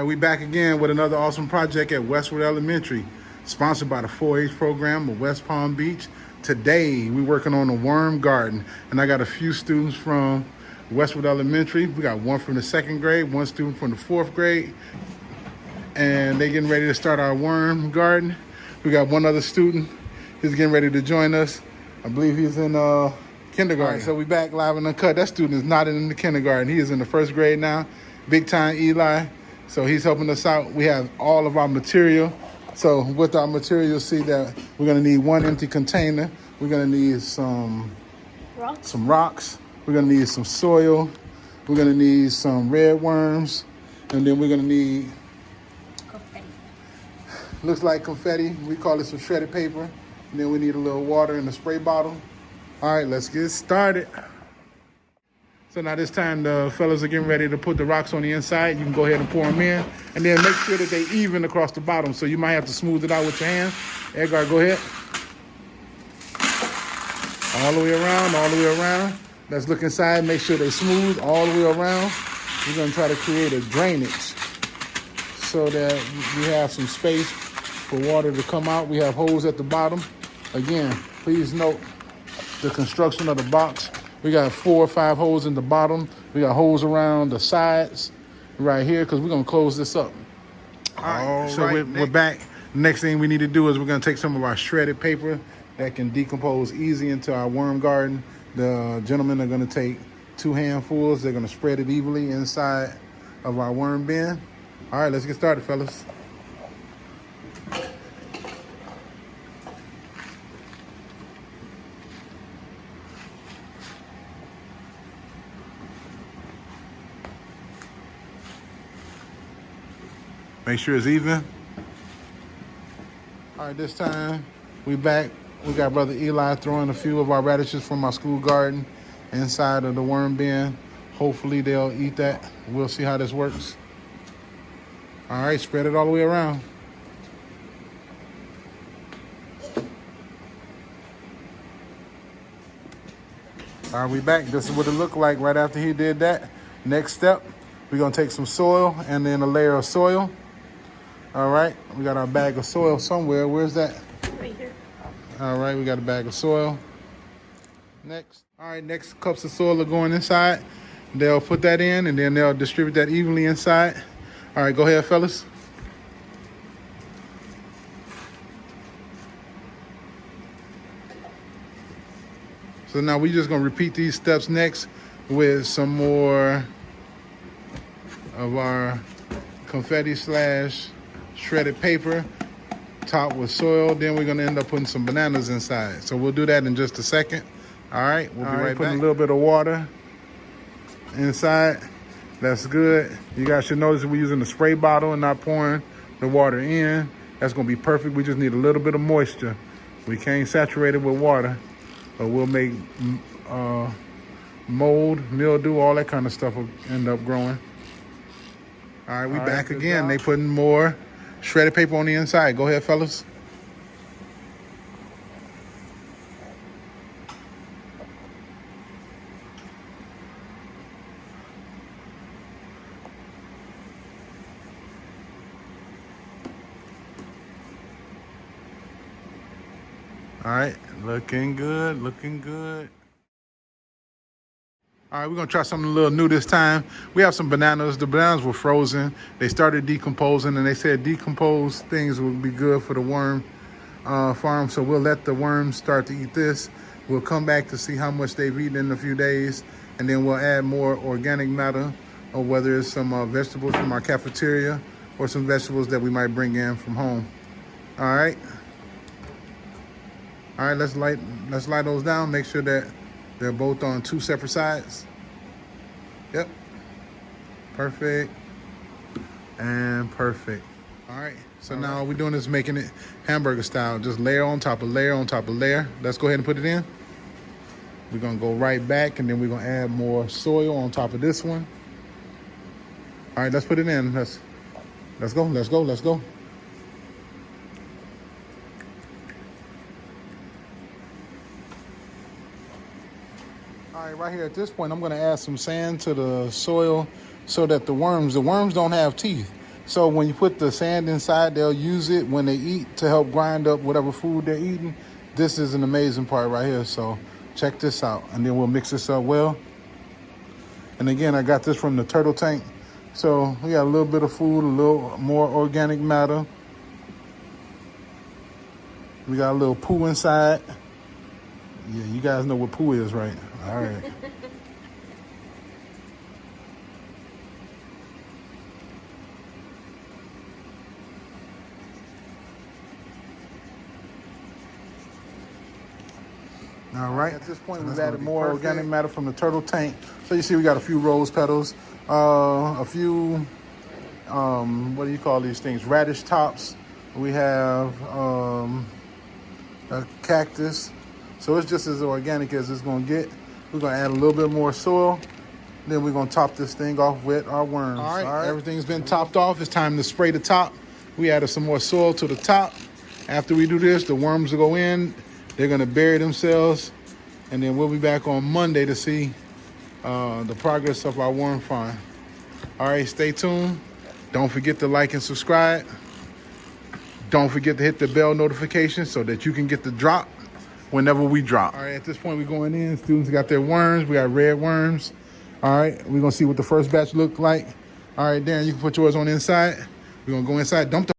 we back again with another awesome project at Westward Elementary, sponsored by the 4-H program of West Palm Beach. Today, we're working on a worm garden, and I got a few students from Westward Elementary. We got one from the 2nd grade, one student from the 4th grade, and they're getting ready to start our worm garden. We got one other student who's getting ready to join us. I believe he's in kindergarten. All right, so we back live and uncut. That student is not in the kindergarten. He is in the 1st grade now. Big time Eli. So he's helping us out. We have all of our material. So with our material, you'll see that we're gonna need one empty container. We're gonna need some rocks. We're gonna need some soil. We're gonna need some red worms. And then we're gonna need confetti. Looks like confetti. We call it some shredded paper. And then we need a little water in the spray bottle. All right, let's get started. So now this time the fellas are getting ready to put the rocks on the inside. You can go ahead and pour them in. And then make sure that they even across the bottom. So you might have to smooth it out with your hands. Edgar, go ahead. All the way around, all the way around. Let's look inside, make sure they're smooth all the way around. We're gonna try to create a drainage so that we have some space for water to come out. We have holes at the bottom. Again, please note the construction of the box. We got 4 or 5 holes in the bottom. We got holes around the sides right here because we're gonna close this up. All right, so we're back. Next thing we need to do is we're gonna take some of our shredded paper that can decompose easy into our worm garden. The gentlemen are gonna take 2 handfuls. They're gonna spread it evenly inside of our worm bin. All right, let's get started, fellas. Make sure it's even. All right, this time we back. We got Brother Eli throwing a few of our radishes from our school garden inside of the worm bin. Hopefully they'll eat that. We'll see how this works. All right, spread it all the way around. All right, we back. This is what it looked like right after he did that. Next step, we're gonna take some soil and then a layer of soil. All right, we got our bag of soil somewhere. Where's that? Right here. All right, we got a bag of soil. Next. All right, next cups of soil are going inside. They'll put that in and then they'll distribute that evenly inside. All right, go ahead, fellas. So now we're just gonna repeat these steps next with some more of our confetti / shredded paper, topped with soil. Then we're gonna end up putting some bananas inside. So we'll do that in just a second. All right, we'll be right back. Putting a little bit of water inside. That's good. You guys should notice that we're using the spray bottle and not pouring the water in. That's gonna be perfect. We just need a little bit of moisture. We can't saturate it with water, or we'll make mold, mildew, all that kind of stuff will end up growing. All right, we back again. They putting more shredded paper on the inside. Go ahead, fellas. All right, looking good, looking good. All right, we're gonna try something a little new this time. We have some bananas. The bananas were frozen. They started decomposing, and they said decomposed things would be good for the worm farm. So we'll let the worms start to eat this. We'll come back to see how much they've eaten in a few days, and then we'll add more organic matter, or whether it's some vegetables from our cafeteria or some vegetables that we might bring in from home. All right. All right, let's light those down. Make sure that they're both on 2 separate sides. Yep. Perfect. And perfect. All right. So now all we're doing is making it hamburger style. Just layer on top of layer on top of layer. Let's go ahead and put it in. We're going to go right back, and then we're going to add more soil on top of this one. All right, let's put it in. Let's go. Let's go. Let's go. All right, right here at this point, I'm gonna add some sand to the soil so that the worms don't have teeth. So when you put the sand inside, they'll use it when they eat to help grind up whatever food they're eating. This is an amazing part right here. So check this out. And then we'll mix this up well. And again, I got this from the turtle tank. So we got a little bit of food, a little more organic matter. We got a little poo inside. Yeah, you guys know what poo is, right? All right. All right, at this point, we've added more organic matter from the turtle tank. So you see we got a few rose petals, a few, what do you call these things? Radish tops. We have a cactus. So it's just as organic as it's gonna get. We're gonna add a little bit more soil. Then we're gonna top this thing off with our worms. All right, everything's been topped off. It's time to spray the top. We added some more soil to the top. After we do this, the worms will go in. They're gonna bury themselves, and then we'll be back on Monday to see the progress of our worm farm. All right, stay tuned. Don't forget to like and subscribe. Don't forget to hit the bell notification so that you can get the drop whenever we drop. All right, at this point we're going in. Students got their worms. We got red worms. All right, we're gonna see what the first batch looked like. All right, Darren, you can put yours on the inside. We're gonna go inside, dump the